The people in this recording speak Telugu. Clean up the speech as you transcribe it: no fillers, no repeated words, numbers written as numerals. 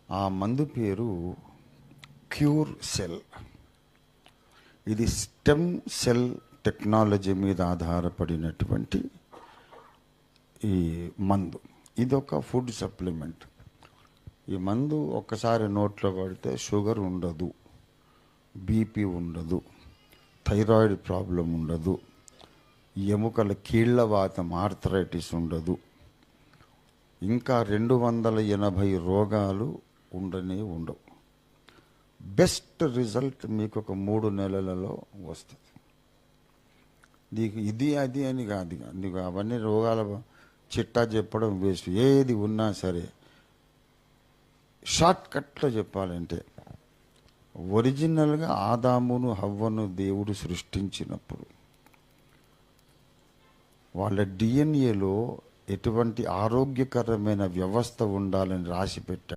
ఆ మందు పేరు క్యూర్ సెల్. ఇది స్టెమ్ సెల్ టెక్నాలజీ మీద ఆధారపడినటువంటి ఈ మందు. ఇదొక ఫుడ్ సప్లిమెంట్. ఈ మందు ఒక్కసారి నోట్లో పడితే షుగర్ ఉండదు, బీపీ ఉండదు, థైరాయిడ్ ప్రాబ్లం ఉండదు, ఎముకల కీళ్లవాతం ఆర్థరైటిస్ ఉండదు, ఇంకా 280 రోగాలు ఉండవు. బెస్ట్ రిజల్ట్ మీకు ఒక 3 నెలలలో వస్తుంది. నీకు ఇది అది అని కాదు, నీకు అవన్నీ రోగాల చిట్టా చెప్పడం వేస్ట్. ఏది ఉన్నా సరే షార్ట్ కట్లో చెప్పాలంటే, ఒరిజినల్గా ఆదామును హవ్వను దేవుడు సృష్టించినప్పుడు వాళ్ళ డిఎన్ఏలో ఎటువంటి ఆరోగ్యకరమైన వ్యవస్థ ఉండాలని రాసి పెట్టాడు.